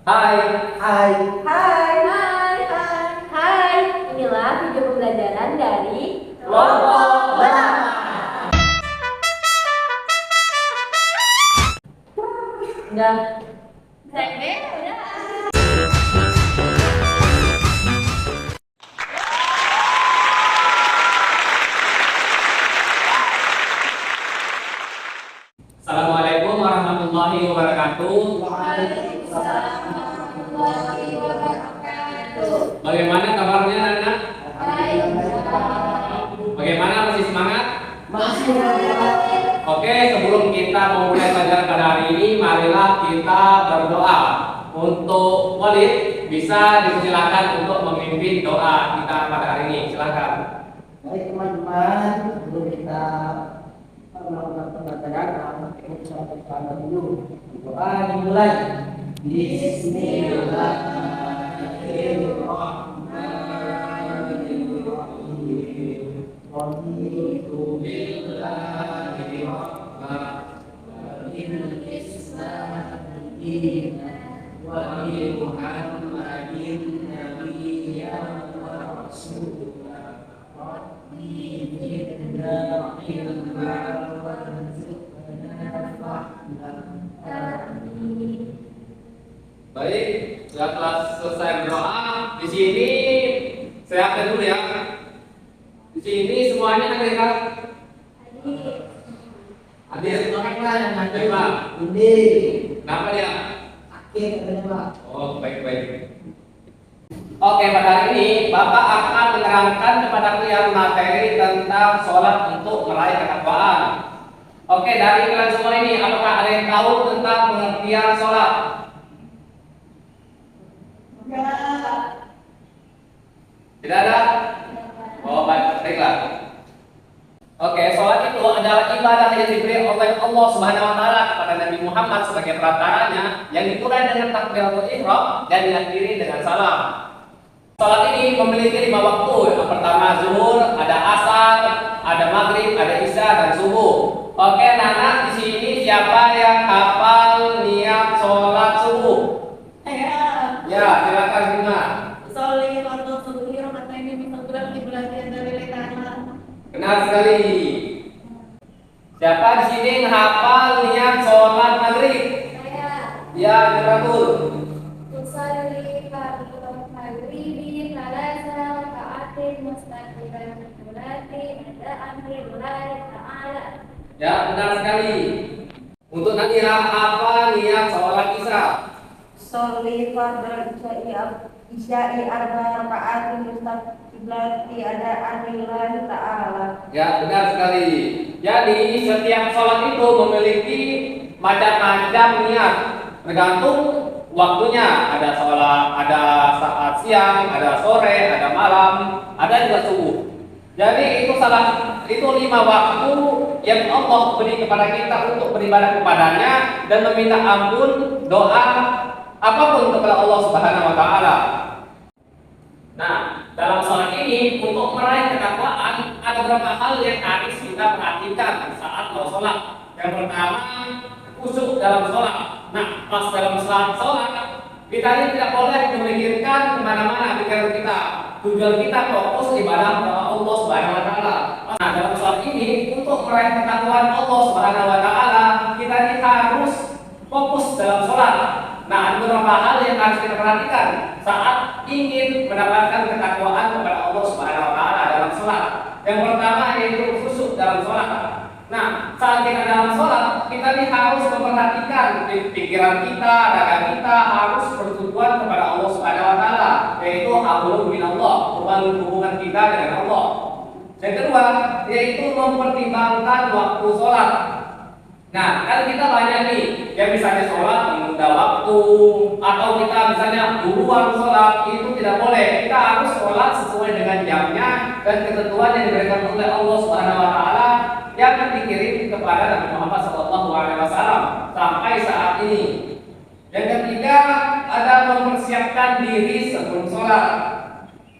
Hai, hai. Hai, hai, hai, hai. Inilah video pembelajaran dari Kelompok Bernama. Enggak. Saya udah. Assalamualaikum warahmatullahi wabarakatuh. Waalaikumsalam warahmatullahi wabarakatuh. Bagaimana kabarnya anak? Baik. Bagaimana, masih semangat? Masih. Oke, sebelum kita memulai pelajaran pada hari ini, marilah kita berdoa. Untuk Walid, bisa dipersilakan untuk memimpin doa kita pada hari ini. Silakan. Baik teman-teman, sebelum kita melakukan pembelajaran, kita bersama dulu. Doa dimulai. Bismillahirrahmanirrahim. Raditu billahi rabban wa bil Islam dinan wa bi Muhammadin nabiyyan wa rasulan. Baik, sudah telah selesai berdoa. Di sini saya akan dulu ya. Di sini semuanya hadir kan? Hadir. Hadir Pak. Ini Kenapa dia? akhir katanya Pak. Oh, baik. Oke, pada hari ini Bapak akan menerangkan kepada kalian materi tentang sholat untuk meraih ketakwaan. Oke, dari kalian semua ini, apakah ada yang tahu tentang pengertian sholat? Tidak ada? Oh, baiklah. Oke, sholat itu adalah ibadah yang diberi oleh Allah Subhanahu wa taala kepada Nabi Muhammad sebagai perantaranya yang dimulai dengan takbiratul ihram dan diakhiri dengan salam. Sholat ini memiliki 5 waktu. Yang pertama zuhur, ada asar, ada maghrib, ada isya dan subuh. Oke, Nana, di sini siapa yang hafal niat sholat subuh? Ya, silakan Bima. Benar sekali. Siapa di sini yang hafal niat sholat maghrib? Ya, betul. Ya, benar sekali. Untuk Nadira, apa niat sholat isya? Sholli fardhu isya'i arba raka'atin mustaqbilati adaan lillahi ta'ala. Ya, benar sekali. Jadi setiap sholat itu memiliki macam-macam niat, tergantung waktunya. Ada sholat, ada saat siang, ada sore, ada malam, ada juga subuh. Jadi itu 5 waktu yang Allah beri kepada kita untuk beribadah kepadanya dan meminta ampun, doa apapun kepada Allah Subhanahu wa taala. Nah, dalam sholat ini untuk meraih ketakwaan ada beberapa hal yang harus kita perhatikan saat mau sholat. Yang pertama, khusyuk dalam sholat. Nah, pas dalam sholat kita ini tidak boleh memikirkan kemana-mana pikiran kita. Tujuan kita fokus ibadah kepada Allah Subhanahu wa taala. Nah, dalam sholat ini untuk meraih ketakwaan Allah Subhanahu wa taala, kita ini harus fokus dalam sholat. Nah, ada beberapa hal yang harus kita perhatikan saat ingin mendapatkan ketakwaan kepada Allah Subhanahu wa taala dalam sholat. Yang pertama yaitu khusyuk dalam sholat. Nah, saat kita dalam sholat, kita ini harus memperhatikan pikiran kita, dada kita harus bertujuan kepada Allah Subhanahu wa taala, yaitu hablum minallah, hubungan kita dengan Allah. Yang kedua, yaitu mempertimbangkan waktu sholat. Nah, kan kita banyak nih yang misalnya sholat menunda waktu, atau kita misalnya duluan sholat, itu tidak boleh. Kita harus sholat sesuai dengan jamnya dan ketentuan yang diberikan oleh Allah Subhanahu wa taala yang dikirim kepada Nabi Muhammad SAW sampai saat ini. Yang ketiga, ada mempersiapkan diri sebelum sholat.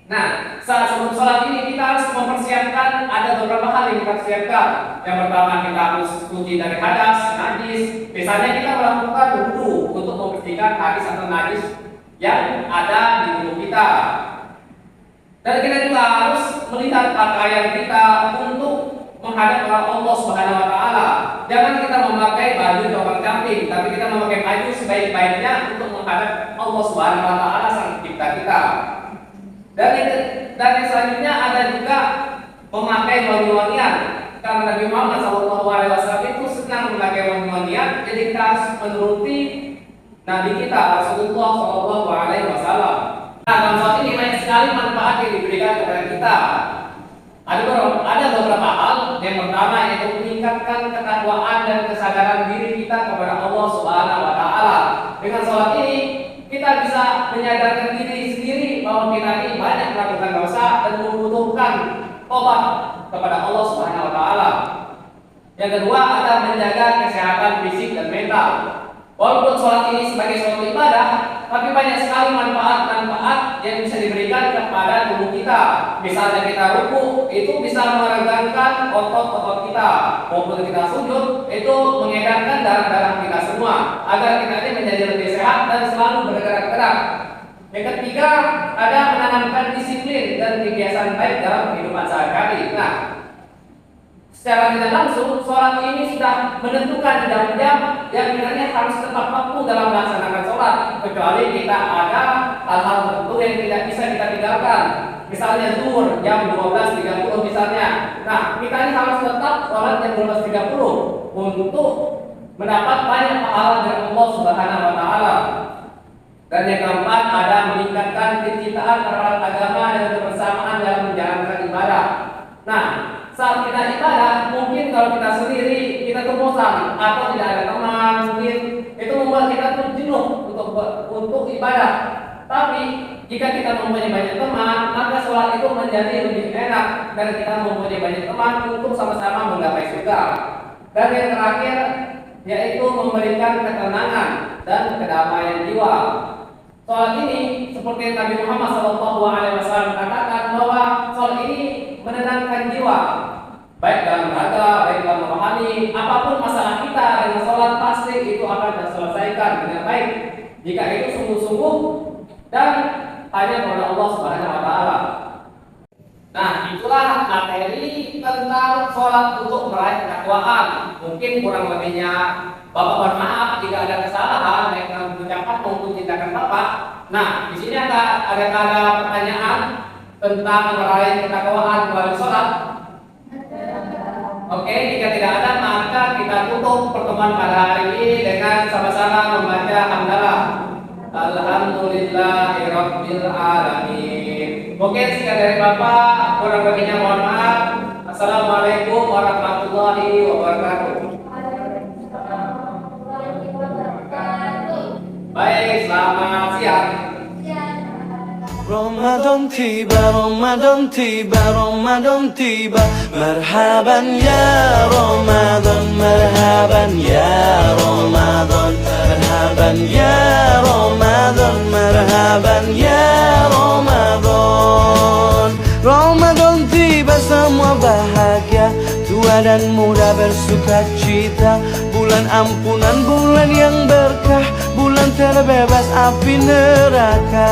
Nah, saat sebelum sholat ini kita harus mempersiapkan ada beberapa hal yang kita siapkan. Yang pertama kita harus suci dari hadas, najis. Misalnya kita melakukan wudu untuk membersihkan hadis atau najis yang ada di tubuh kita. Dan kita juga harus melihat pakaian kita untuk menghadap Allah Subhanahu wa taala. Jangan kita memakai baju coklat camping, tapi kita memakai baju sebaik-baiknya untuk menghadap Allah Subhanahu wa taala sang pencipta kita. Dan yang selanjutnya ada juga memakai wangi-wangian. Karena Nabi Muhammad SAW itu senang memakai wangi-wangian, jadi kita harus menuruti Nabi kita Rasulullah SAW. Nah, dalam saat ini banyak sekali manfaat yang diberikan kepada kita. Ada beberapa hal. Yang pertama yaitu meningkatkan ketakwaan dan kesadaran diri kita kepada Allah Subhanahu wa taala. Dengan sholat ini kita bisa menyadarkan diri sendiri bahwa kita ini banyak melakukan dosa dan membutuhkan tobat kepada Allah Subhanahu wa taala. Yang kedua ada menjaga kesehatan fisik dan mental. Walaupun sholat ini sebagai suatu ibadah, tapi banyak sekali manfaat-manfaat yang bisa diberikan kepada tubuh kita. Misalnya kita ruku, itu bisa meregangkan otot-otot kita. Maupun kita sujud, itu mengedarkan darah-darah kita semua, agar kita ini menjadi lebih sehat dan selalu bergerak-gerak. Yang ketiga, ada menanamkan disiplin dan kebiasaan baik dalam kehidupan sehari-hari. Nah, secara tidak langsung, sholat ini sudah menentukan jam-jam yang sebenarnya harus tepat waktu dalam melaksanakan sholat. Kecuali kita ada hal-hal tertentu yang tidak bisa kita tinggalkan. Misalnya zuhur jam 12.30 misalnya. Nah, kita ini harus tetap sholat jam 12.30 untuk mendapat banyak pahala dari Allah Subhanahu wa taala. Dan yang keempat ada meningkatkan kecintaan terhadap agama dan kebersamaan dalam menjalankan ibadah. Nah, saat kita ibadah, mungkin kalau kita sendiri kita tuh bosan atau tidak ada teman, mungkin itu membuat kita tuh jenuh untuk ibadah. Tapi jika kita mempunyai banyak teman, maka sholat itu menjadi lebih enak dan kita mempunyai banyak teman untuk sama-sama menggapai surga. Dan yang terakhir yaitu memberikan ketenangan dan kedamaian jiwa. Sholat ini seperti yang Nabi Muhammad SAW katakan bahwa sholat ini menenangkan jiwa, baik dalam raga, baik dalam rohani. Apapun masalah kita dengan sholat pasti itu akan terselesaikan dengan baik jika itu sungguh-sungguh dan hanya kepada Allah Subhanahu wa taala. Nah, itulah materi tentang sholat untuk meraih ketakwaan. Mungkin kurang lebihnya Bapak mohon maaf jika ada kesalahan baik dalam ucapan maupun tindakan Bapak. Nah, di sini ada pertanyaan tentang meraih ketakwaan melalui sholat. Oke, jika tidak ada maka kita tutup pertemuan pada hari ini dengan sama-sama membaca hamdalah. Alhamdulillahirabbil alamin. Mungkin sekian dari Bapak, kurang lebihnya mohon maaf. Assalamualaikum warahmatullahi wabarakatuh. Baik, selamat siang. Ramadan tiba, Ramadan tiba, Ramadan tiba. Marhaban ya Ramadan, marhaban ya Ramadan, marhaban ya Ramadan, marhaban ya Ramadan. Ramadan tiba semua bahagia, tua dan muda bersuka cita. Bulan ampunan, bulan yang berkah, bulan terbebas api neraka.